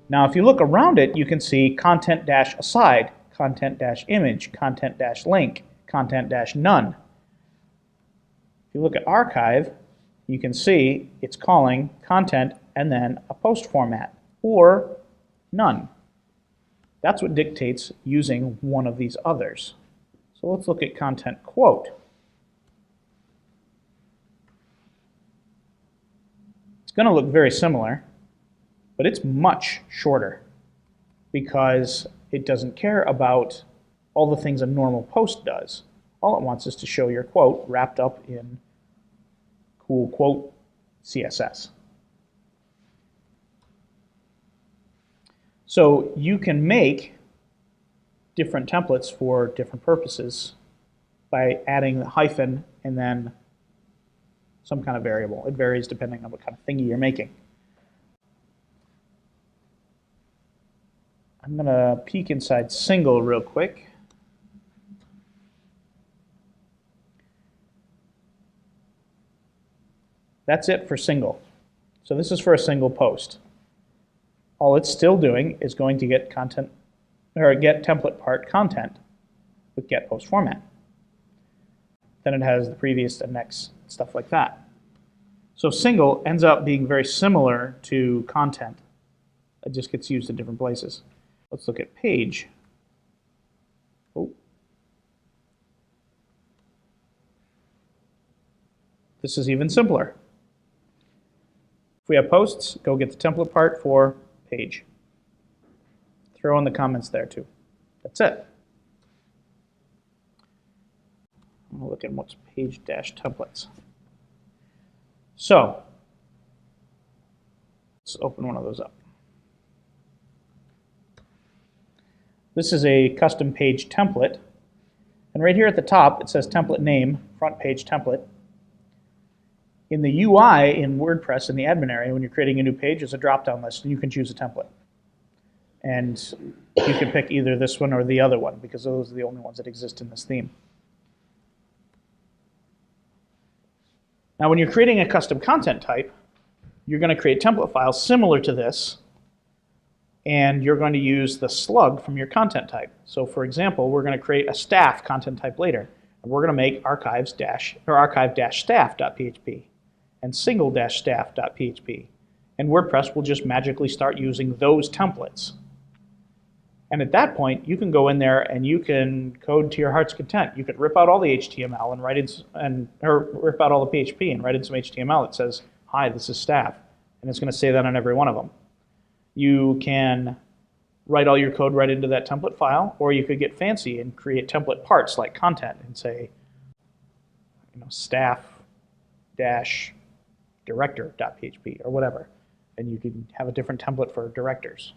Now if you look around it, you can see content-aside, content-image, content-link, content-none. If you look at archive, you can see it's calling content and then a post format, or none. That's what dictates using one of these others. So let's look at content quote. It's going to look very similar, but it's much shorter because it doesn't care about all the things a normal post does. All it wants is to show your quote wrapped up in cool quote CSS. So you can make different templates for different purposes by adding the hyphen and then some kind of variable. It varies depending on what kind of thingy you're making. I'm going to peek inside single real quick. That's it for single. So this is for a single post. All it's still doing is going to get content, or get template part content with get post format. Then it has the previous and next, stuff like that. So single ends up being very similar to content. It just gets used in different places. Let's look at page. Oh. This is even simpler. If we have posts, go get the template part for page. Throw in the comments there too. That's it. I'm going to look at what's page-templates. So let's open one of those up. This is a custom page template. And right here at the top, it says template name, front page template. In the UI in WordPress, in the admin area, when you're creating a new page, there's a drop-down list, and you can choose a template. And you can pick either this one or the other one, because those are the only ones that exist in this theme. Now, when you're creating a custom content type, you're going to create template files similar to this, and you're going to use the slug from your content type. So, for example, we're going to create a staff content type later, and we're going to make archive-staff.php and single-staff.php, and WordPress will just magically start using those templates. And at that point, you can go in there and you can code to your heart's content. You could rip out all the HTML and write in, or rip out all the PHP and write in some HTML that says, "Hi, this is staff," and it's going to say that on every one of them. You can write all your code right into that template file, or you could get fancy and create template parts like content and say, staff-director.php or whatever, and you can have a different template for directors.